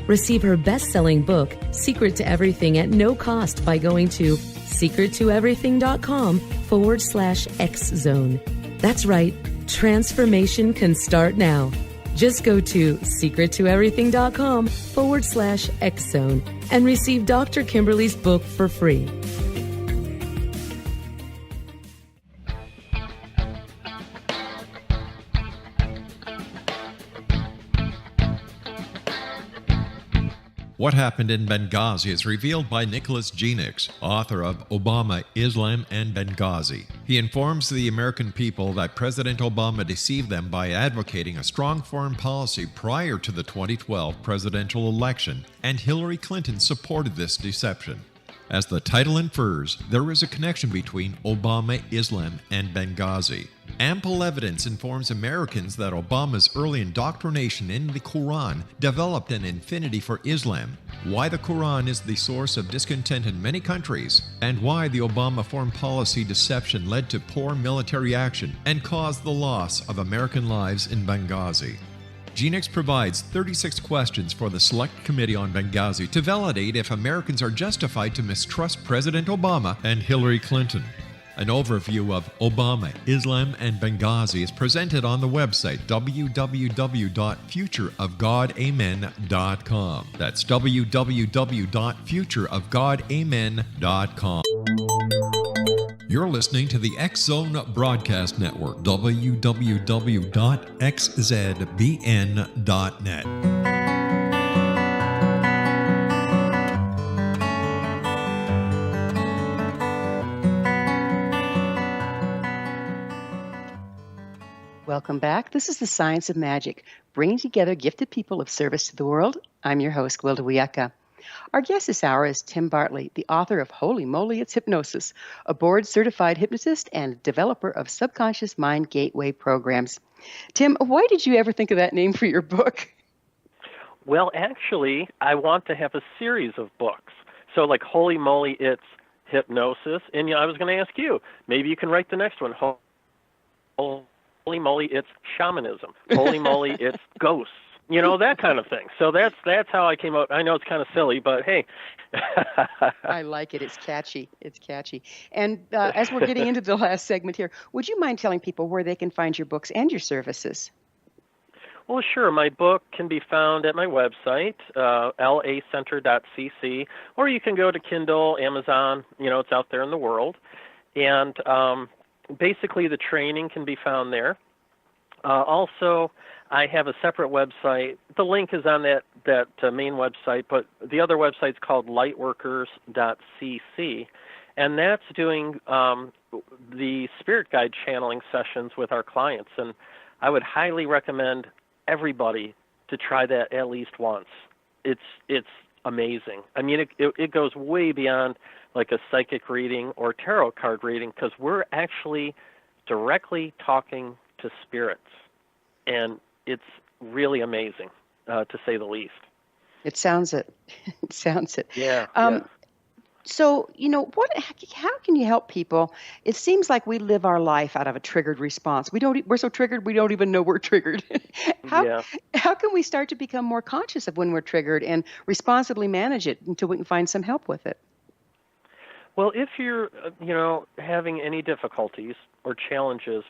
Speaker 6: Receive her best-selling book, Secret to Everything, at no cost by going to secrettoeverything.com/X-Zone. That's right, transformation can start now. Just go to secrettoeverything.com/X-Zone and receive Dr. Kimberly's book for free.
Speaker 2: What happened in Benghazi is revealed by Nicholas Genix, author of Obama, Islam, and Benghazi. He informs the American people that President Obama deceived them by advocating a strong foreign policy prior to the 2012 presidential election, and Hillary Clinton supported this deception. As the title infers, there is a connection between Obama, Islam, and Benghazi. Ample evidence informs Americans that Obama's early indoctrination in the Quran developed an affinity for Islam, why the Quran is the source of discontent in many countries, and why the Obama foreign policy deception led to poor military action and caused the loss of American lives in Benghazi. Genix provides 36 questions for the Select Committee on Benghazi to validate if Americans are justified to mistrust President Obama and Hillary Clinton. An overview of Obama, Islam, and Benghazi is presented on the website www.futureofgodamen.com. That's www.futureofgodamen.com. You're listening to the X-Zone Broadcast Network, www.xzbn.net.
Speaker 3: Welcome back. This is the Science of Magic, bringing together gifted people of service to the world. I'm your host, Gwilda Wiyaka. Our guest this hour is Tim Bartley, the author of Holy Moly, It's Hypnosis, a board-certified hypnotist and developer of subconscious mind gateway programs. Tim, why did you ever think of that name for your book?
Speaker 5: Well, actually, I want to have a series of books. So like Holy Moly, It's Hypnosis. And I was going to ask you, maybe you can write the next one. Holy Moly, It's Shamanism. Holy Moly, It's Ghosts. That kind of thing. So that's how I came out. I know it's kind of silly, but hey.
Speaker 3: I like it. It's catchy. It's catchy. And as we're getting into the last segment here, would you mind telling people where they can find your books and your services?
Speaker 5: Well, sure. My book can be found at my website, lacenter.cc, or you can go to Kindle, Amazon. It's out there in the world. And basically the training can be found there. Also, I have a separate website. The link is on that main website, but the other website's called lightworkers.cc, and that's doing the spirit guide channeling sessions with our clients. And I would highly recommend everybody to try that at least once. It's amazing. I mean, it goes way beyond like a psychic reading or tarot card reading, because we're actually directly talking to spirits, and it's really amazing, to say the least.
Speaker 3: It sounds it. It sounds it.
Speaker 5: Yeah.
Speaker 3: So, how can you help people? It seems like we live our life out of a triggered response. We're so triggered, we don't even know we're triggered.
Speaker 5: Yeah.
Speaker 3: How can we start to become more conscious of when we're triggered and responsibly manage it until we can find some help with it?
Speaker 5: Well, if you're, having any difficulties or challenges,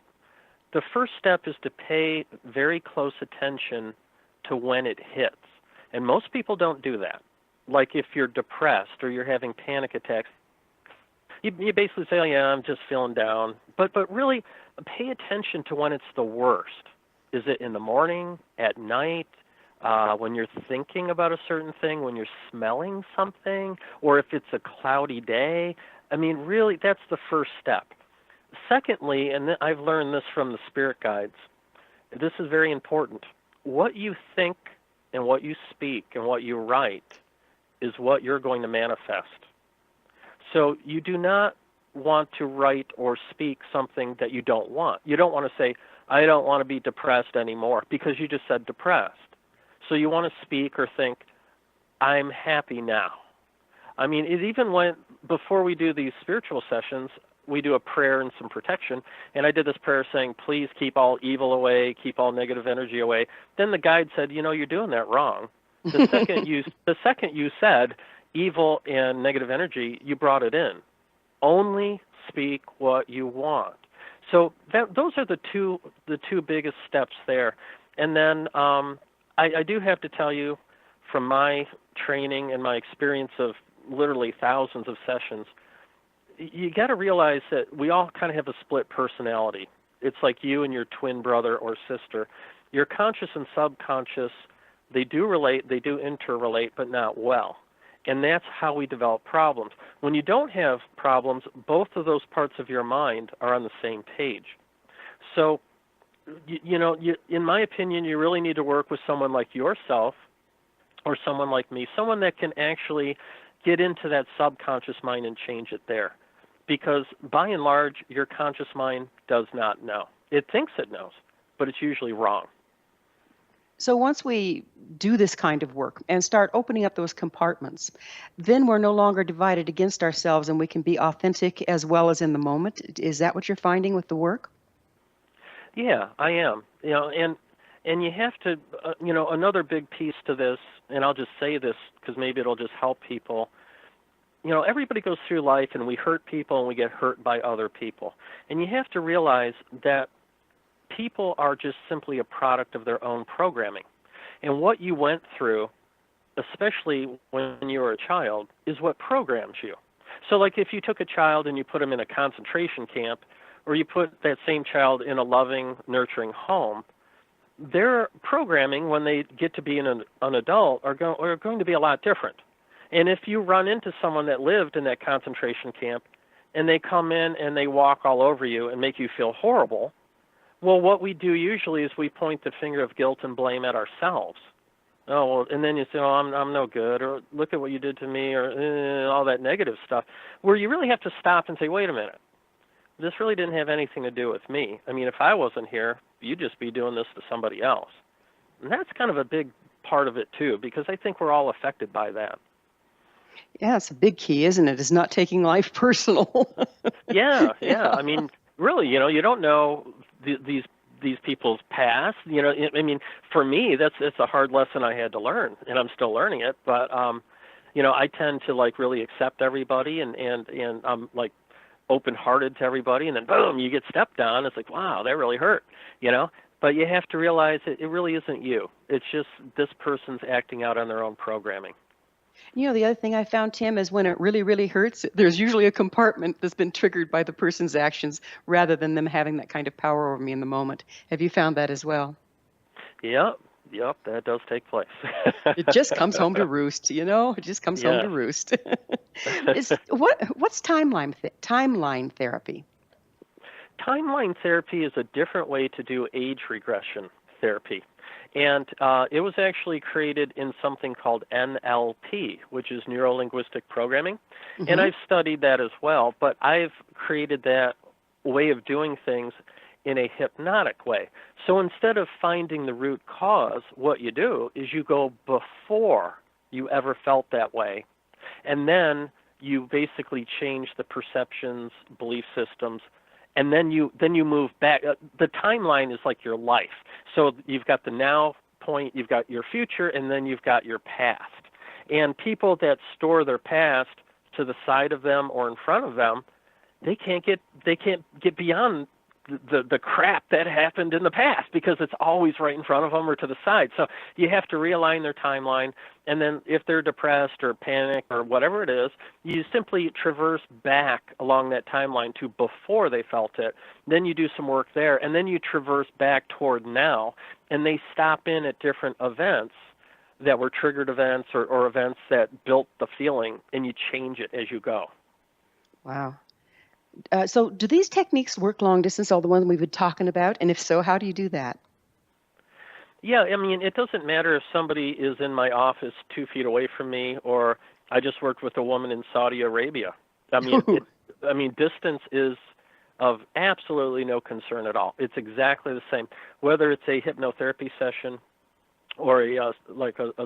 Speaker 5: the first step is to pay very close attention to when it hits. And most people don't do that. Like if you're depressed or you're having panic attacks, you basically say, oh yeah, I'm just feeling down. But really pay attention to when it's the worst. Is it in the morning, at night, when you're thinking about a certain thing, when you're smelling something, or if it's a cloudy day? I mean, really, that's the first step. Secondly, and I've learned this from the spirit guides, this is very important. What you think and what you speak and what you write is what you're going to manifest. So you do not want to write or speak something that you don't want. You don't want to say, I don't want to be depressed anymore, because you just said depressed. So you want to speak or think, I'm happy now. I mean, it even went, before we do these spiritual sessions, we do a prayer and some protection, and I did this prayer saying, please keep all evil away, keep all negative energy away. Then the guide said, you're doing that wrong. The second you said evil and negative energy, you brought it in. Only speak what you want. So those are the two biggest steps there. And then I do have to tell you, from my training and my experience of literally thousands of sessions, you got to realize that we all kind of have a split personality. It's like you and your twin brother or sister. Your conscious and subconscious, they do relate, they do interrelate, but not well. And that's how we develop problems. When you don't have problems, both of those parts of your mind are on the same page. So, in my opinion, you really need to work with someone like yourself or someone like me, someone that can actually get into that subconscious mind and change it there. Because by and large, your conscious mind does not know. It thinks it knows, but it's usually wrong.
Speaker 3: So once we do this kind of work and start opening up those compartments, then we're no longer divided against ourselves, and we can be authentic as well as in the moment. Is that what you're finding with the work?
Speaker 5: Yeah, I am. And you have to, another big piece to this, and I'll just say this because maybe it'll just help people. Everybody goes through life and we hurt people and we get hurt by other people. And you have to realize that people are just simply a product of their own programming. And what you went through, especially when you were a child, is what programs you. So like if you took a child and you put them in a concentration camp, or you put that same child in a loving, nurturing home, their programming when they get to be an adult are going to be a lot different. And if you run into someone that lived in that concentration camp and they come in and they walk all over you and make you feel horrible, well, what we do usually is we point the finger of guilt and blame at ourselves. Oh, well, and then you say, oh, I'm no good, or look at what you did to me, or all that negative stuff, where you really have to stop and say, wait a minute, this really didn't have anything to do with me. I mean, if I wasn't here, you'd just be doing this to somebody else. And that's kind of a big part of it, too, because I think we're all affected by that.
Speaker 3: Yeah, it's a big key, isn't it? It's not taking life personal.
Speaker 5: Yeah. I mean, really, you don't know these people's past. I mean, for me, it's a hard lesson I had to learn, and I'm still learning it. But I tend to like really accept everybody, and I'm like open-hearted to everybody, and then boom, you get stepped on. It's like, wow, that really hurt. But you have to realize it really isn't you. It's just this person's acting out on their own programming.
Speaker 3: The other thing I found, Tim, is when it really, really hurts, there's usually a compartment that's been triggered by the person's actions rather than them having that kind of power over me in the moment. Have you found that as well?
Speaker 5: Yep, that does take place.
Speaker 3: It just comes home to roost, It just comes home to roost. What's timeline therapy?
Speaker 5: Timeline therapy is a different way to do age regression therapy. And it was actually created in something called NLP, which is neuro-linguistic programming. And I've studied that as well, but I've created that way of doing things in a hypnotic way. So instead of finding the root cause, what you do is you go before you ever felt that way, and then you basically change the perceptions, belief systems, and then you move back. The timeline is like your life. So you've got the now point, you've got your future, and then you've got your past. And people that store their past to the side of them or in front of them, they can't get beyond the crap that happened in the past, because it's always right in front of them or to the side. So you have to realign their timeline, and then if they're depressed or panic or whatever it is, you simply traverse back along that timeline to before they felt it. Then you do some work there, and then you traverse back toward now, and they stop in at different events that were triggered events or events that built the feeling, and you change it as you go.
Speaker 3: Wow. So do these techniques work long distance, all the ones we've been talking about? And if so, how do you do that?
Speaker 5: Yeah, I mean, it doesn't matter if somebody is in my office 2 feet away from me, or I just worked with a woman in Saudi Arabia. I mean, distance is of absolutely no concern at all. It's exactly the same, whether it's a hypnotherapy session or a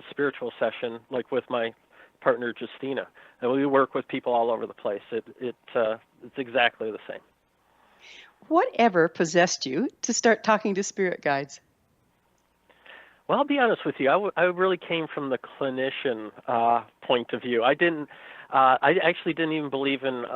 Speaker 5: spiritual session, like with my partner Justina, and we work with people all over the place. It's exactly the same.
Speaker 3: Whatever possessed you to start talking to spirit guides?
Speaker 5: Well, I'll be honest with you. I really came from the clinician point of view. I actually didn't even believe in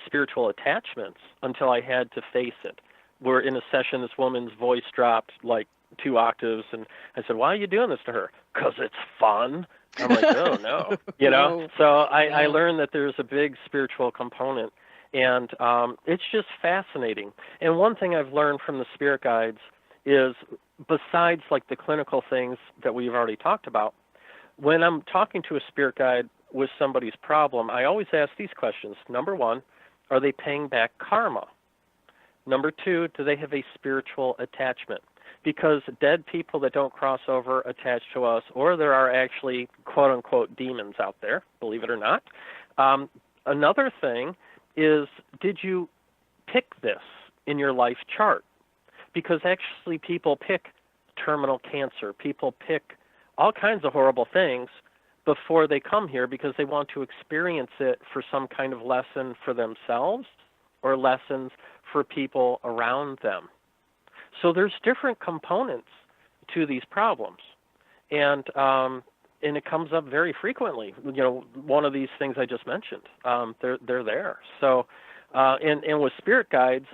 Speaker 5: spiritual attachments until I had to face it. We're in a session, this woman's voice dropped like 2 octaves, and I said, "Why are you doing this to her?" "'Cause it's fun." I'm like, "Oh no," So I learned that there's a big spiritual component, and it's just fascinating. And one thing I've learned from the spirit guides is, besides like the clinical things that we've already talked about, when I'm talking to a spirit guide with somebody's problem, I always ask these questions. Number 1, are they paying back karma? Number 2, do they have a spiritual attachment? Because dead people that don't cross over attach to us, or there are actually quote-unquote demons out there, believe it or not. Another thing is, did you pick this in your life chart? Because actually people pick terminal cancer. People pick all kinds of horrible things before they come here because they want to experience it for some kind of lesson for themselves or lessons for people around them. So there's different components to these problems, and it comes up very frequently. One of these things I just mentioned, they're there. So, and with spirit guides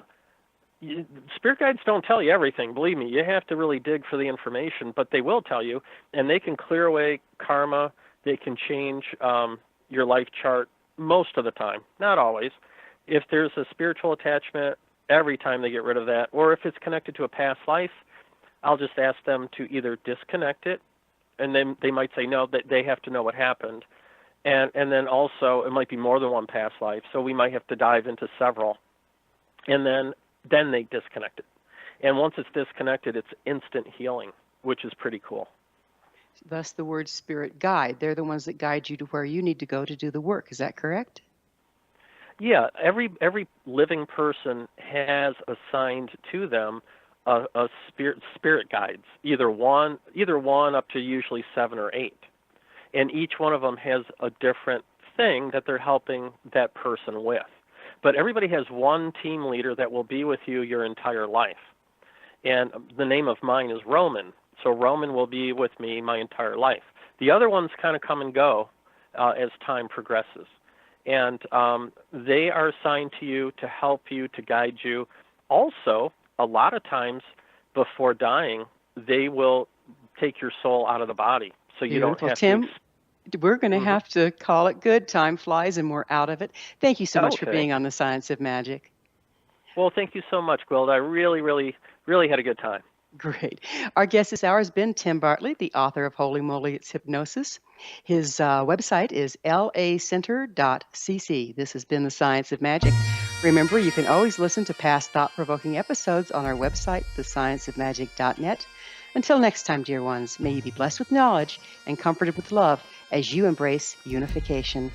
Speaker 5: don't tell you everything. Believe me, you have to really dig for the information, but they will tell you, and they can clear away karma. They can change your life chart most of the time, not always. If there's a spiritual attachment, every time they get rid of that, or if it's connected to a past life, I'll just ask them to either disconnect it, and then they might say no, that they have to know what happened, and then also it might be more than one past life, so we might have to dive into several, and then they disconnect it. And once it's disconnected, it's instant healing, which is pretty cool.
Speaker 3: Thus the word spirit guide. They're the ones that guide you to where you need to go to do the work. Is that correct?
Speaker 5: Yeah, every living person has assigned to them a spirit guides, either one up to usually 7 or 8, and each one of them has a different thing that they're helping that person with. But everybody has one team leader that will be with you your entire life, and the name of mine is Roman. So Roman will be with me my entire life. The other ones kind of come and go as time progresses. And they are assigned to you to help you, to guide you. Also, a lot of times before dying, they will take your soul out of the body. So you don't have
Speaker 3: Tim,
Speaker 5: to...
Speaker 3: we're going to have to call it good. Time flies and we're out of it. Thank you so much for being on The Science of Magic.
Speaker 5: Well, thank you so much, Gwilda. I really, really, really had a good time.
Speaker 3: Great. Our guest this hour has been Tim Bartley, the author of Holy Moly, It's Hypnosis. His website is lacenter.cc. This has been The Science of Magic. Remember, you can always listen to past thought-provoking episodes on our website, thescienceofmagic.net. Until next time, dear ones, may you be blessed with knowledge and comforted with love as you embrace unification.